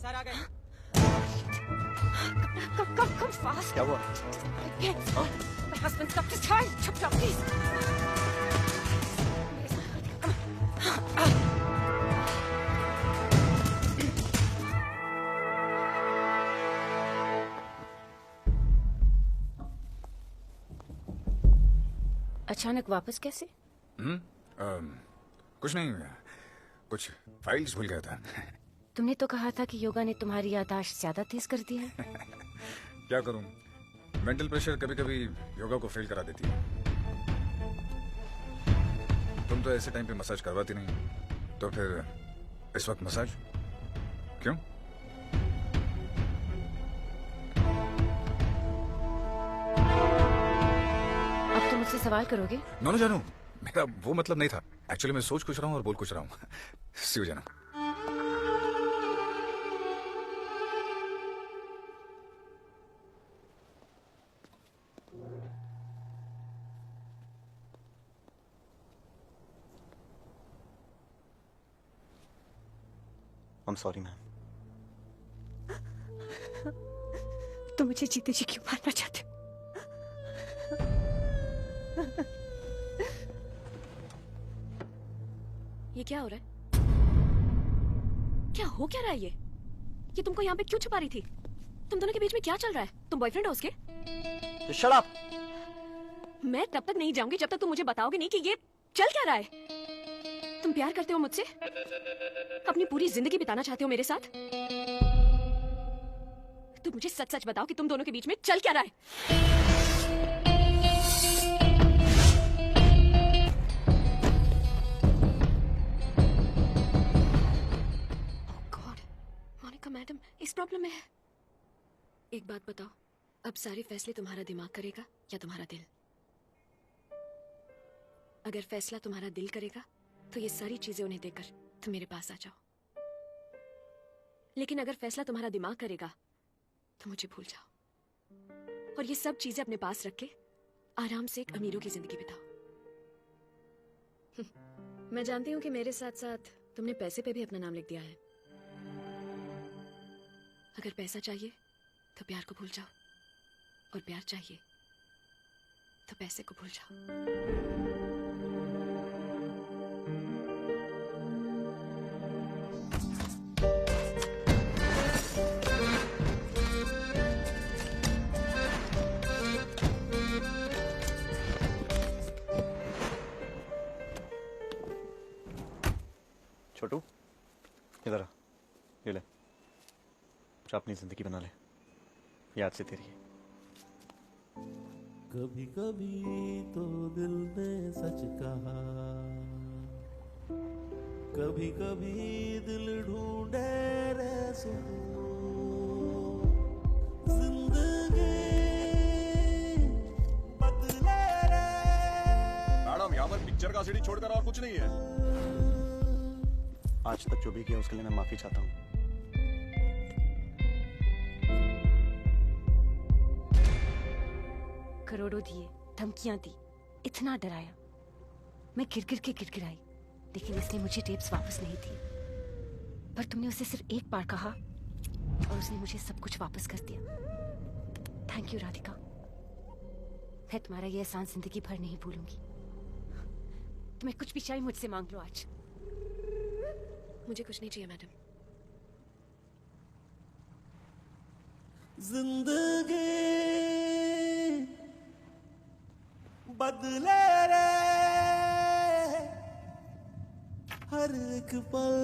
Sir आ गए। Come fast. क्या हुआ? My husband's got this time. Chop, please. अचानक वापस कैसे? कुछ नहीं, कुछ फाइल्स भूल गया था। तुमने तो कहा था कि योगा ने तुम्हारी याददाश्त ज्यादा तेज कर दी है। क्या करूं, मेंटल प्रेशर कभी कभी योगा को फेल करा देती है। तुम तो ऐसे टाइम पे मसाज करवाती नहीं, तो फिर इस वक्त मसाज क्यों? अब तुम मुझसे सवाल करोगे? नो जानू, मेरा वो मतलब नहीं था। एक्चुअली मैं सोच कुछ रहा हूँ और बोल कुछ रहा हूँ। सी यू जानू। I'm sorry, ma'am. तुम मुझे जीते जी क्यों मारना चाहते हो? ये क्या हो रहा है? क्या हो क्या रहा है ये तुमको यहाँ पे क्यों छुपा रही थी? तुम दोनों के बीच में क्या चल रहा है? तुम बॉयफ्रेंड हो उसके? Shut up! मैं तब तक नहीं जाऊंगी जब तक तुम मुझे बताओगे नहीं कि ये चल क्या रहा है। तुम प्यार करते हो मुझसे? अपनी पूरी जिंदगी बिताना चाहते हो मेरे साथ? तुम मुझे सच सच बताओ कि तुम दोनों के बीच में चल क्या रहा है? मैडम, इस प्रॉब्लम में है। एक बात बताओ, अब सारे फैसले तुम्हारा दिमाग करेगा या तुम्हारा दिल? अगर फैसला तुम्हारा दिल करेगा तो ये सारी चीजें उन्हें देकर तुम मेरे पास आ जाओ। लेकिन अगर फैसला तुम्हारा दिमाग करेगा तो मुझे भूल जाओ और ये सब चीजें अपने पास रख के आराम से एक अमीरों की जिंदगी बिताओ। मैं जानती हूँ कि मेरे साथ साथ तुमने पैसे पे भी अपना नाम लिख दिया है। अगर पैसा चाहिए तो प्यार को भूल जाओ और प्यार चाहिए तो पैसे को भूल जाओ। छोटू, इधर आ, ये ले, अपनी जिंदगी बना ले, याद से तेरी। कभी कभी तो दिल ने सच कहा, कभी कभी दिल ढूंढे रे सुकून, जिंदगी बदले रे। मैडम, यहाँ पर पिक्चर का सीडी छोड़कर और कुछ नहीं है। आज तक जो भी किया उसके लिए मैं माफी चाहता हूँ। करोड़ों दिए, धमकियां दी, इतना डराया, मैं गिर के गिड़गिड़ाई, लेकिन इसने मुझे टेप्स वापस नहीं दी। पर तुमने उसे सिर्फ एक बार कहा और उसने मुझे सब कुछ वापस कर दिया। थैंक यू राधिका, मैं तुम्हारा ये एहसान जिंदगी भर नहीं भूलूंगी। तुम्हें कुछ भी चाहिए मुझसे मांग लो आज। मुझे कुछ नहीं चाहिए मैडम। जिंदगी बदले रे हर एक पल,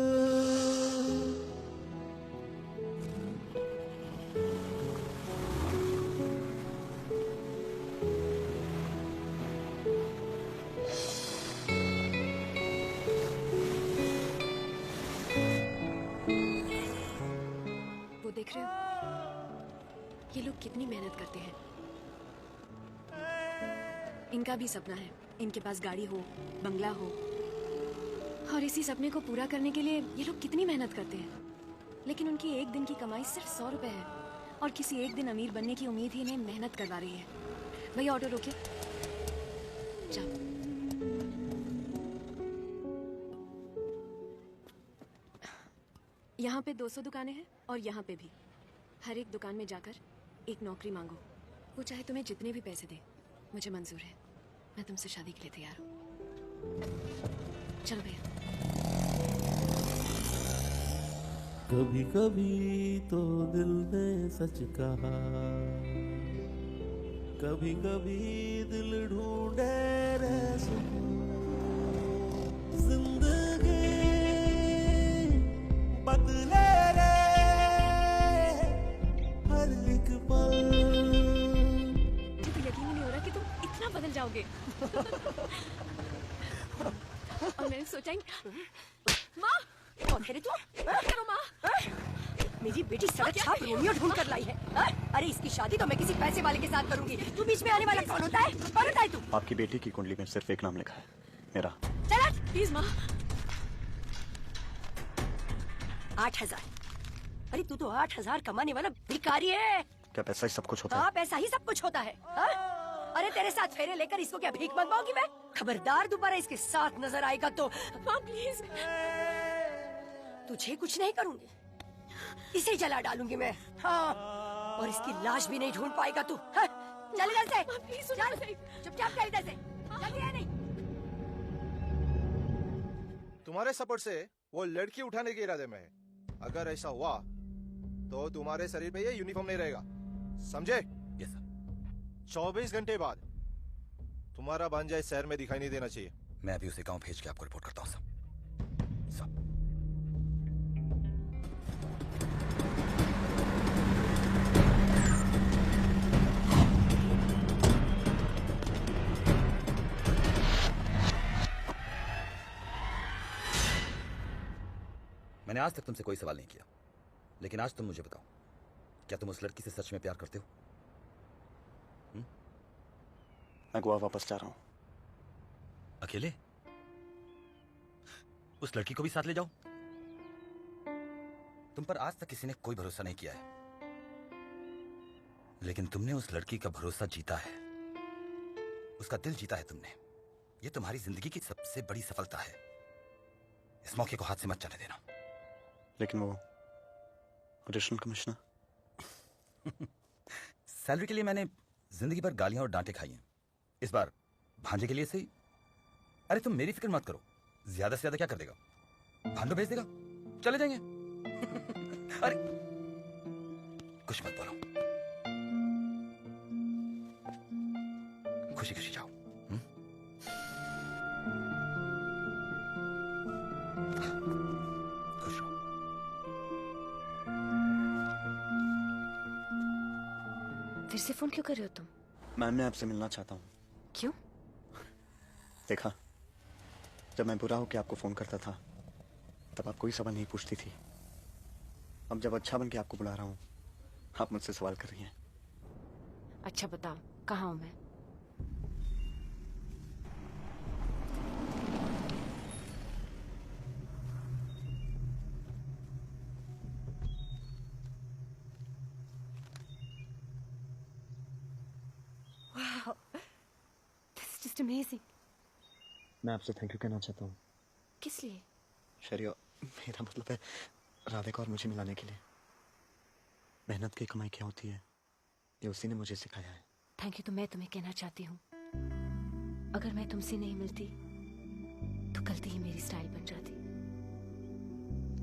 वो देख रहे हो ये लोग कितनी मेहनत करते हैं। इनका भी सपना है, इनके पास गाड़ी हो, बंगला हो, और इसी सपने को पूरा करने के लिए ये लोग कितनी मेहनत करते हैं। लेकिन उनकी एक दिन की कमाई सिर्फ 100 रुपए है और किसी एक दिन अमीर बनने की उम्मीद ही इन्हें मेहनत करवा रही है। भैया ऑटो रोकिए, जाओ। यहाँ यहाँ पे 200 दुकानें हैं और यहाँ पे भी। हर एक दुकान में जाकर एक नौकरी मांगो, वो चाहे तुम्हें जितने भी पैसे दे, मुझे मंजूर है। मैं तुमसे शादी के लिए तैयार हूँ। चलो भैया। कभी कभी तो दिल ने सच कहा, कभी कभी दिल ढूंढे रे सुकून। जिंदगी बदले रे हर एक पल। मुझे तो यकीन ही नहीं हो रहा कि तुम इतना बदल जाओगे। और मैंने सोचा ही माँ, कौन है रे तू? करो माँ। मेरी बेटी सड़क छाप रोमियो ढूंढ कर लाई है। हाँ? अरे इसकी शादी तो मैं किसी पैसे वाले के साथ करूंगी। तू बीच में आने वाला कौन होता है? कौन होता है तू? आपकी बेटी की कुंडली में सिर्फ एक नाम लिखा है, मेरा। चल हट। प्लीज माँ। 8,000। अरे तू तो 8,000 कमाने वाला भिखारी है। क्या पैसा ही सब कुछ होता है? हाँ पैसा ही सब कुछ होता है। हाँ? अरे तेरे साथ फेरे लेकर इसको क्या भीख मंगवाऊंगी मैं? खबरदार दोबारा इसके साथ नजर आएगा तो माँ प्लीज। तुझे कुछ नहीं करूंगी, इसे जला डालूंगी मैं। हाँ, और इसकी लाश भी नहीं ढूंढ पाएगा तू। हाँ? चल इधर से। प्लीज चल चुपचाप चल इधर से। जल्दी है नहीं। तुम्हारे सपोर्ट से वो लड़की उठाने के इरादे में है। अगर ऐसा हुआ तो तुम्हारे शरीर पे ये यूनिफॉर्म नहीं रहेगा, समझे? Yes sir. 24 घंटे बाद तुम्हारा भांजा इस शहर में दिखाई नहीं देना चाहिए। मैं अभी उसे गांव भेज के आपको रिपोर्ट करता हूँ सब। मैंने आज तक तुमसे कोई सवाल नहीं किया, लेकिन आज तुम मुझे बताओ, क्या तुम उस लड़की से सच में प्यार करते हो? मैं गोवा वापस जा रहा हूँ। अकेले? उस लड़की को भी साथ ले जाओ। तुम पर आज तक किसी ने कोई भरोसा नहीं किया है, लेकिन तुमने उस लड़की का भरोसा जीता है, उसका दिल जीता है तुमने। ये तुम्हारी जिंदगी की सबसे बड़ी सफलता है। इस मौके को हाथ से मत जाने देना। लेकिन वो एडिशनल कमिश्नर। सैलरी के लिए मैंने जिंदगी भर गालियां और डांटे खाई हैं। इस बार भांजे के लिए सही। अरे तुम मेरी फिक्र मत करो, ज्यादा से ज्यादा क्या कर देगा? भांडो भेज देगा, चले जाएंगे। अरे कुछ मत बोलो, खुशी खुशी जाओ। खुश रहो। फिर से फोन क्यों कर रहे हो तुम? मैम, मैं आपसे मिलना चाहता हूँ। क्यों? देखा, जब मैं बुरा होकर आपको फोन करता था तब आप कोई सवाल नहीं पूछती थी। अब जब अच्छा बन के आपको बुला रहा हूँ, आप मुझसे सवाल कर रही हैं। अच्छा बताओ, कहाँ हूँ मैं? Wow, this is just amazing. मैं आपसे थैंक यू कहना चाहता हूँ। किस लिए? शरिया, मेरा मतलब है राधिका और मुझे मिलाने के लिए। मेहनत की कमाई क्या होती है, ये उसी ने मुझे सिखाया है। थैंक यू तो मैं तुम्हें कहना चाहती हूँ, अगर मैं तुमसे नहीं मिलती तो गलती ही मेरी स्टाइल बन जाती।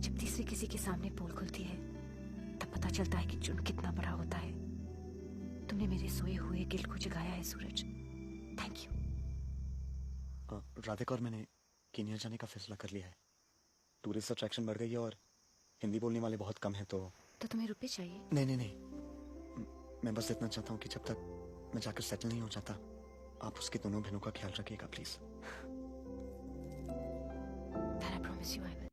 जब तीसरे किसी के सामने पोल खुलती है तब पता चलता है कि जुर्म कितना बड़ा होता है। तुमने मेरे सोए हुए गिल को जगाया है सूरज, थैंक यू। राधिका और मैंने कीनिया जाने का फैसला कर लिया है। टूरिस्ट अट्रैक्शन बढ़ गई है और हिंदी बोलने वाले बहुत कम हैं। तो तुम्हें रुपए चाहिए? नहीं नहीं नहीं, मैं बस इतना चाहता हूँ कि जब तक मैं जाकर सेटल नहीं हो जाता, आप उसकी दोनों बहनों का ख्याल रखिएगा please. That I promise you I will.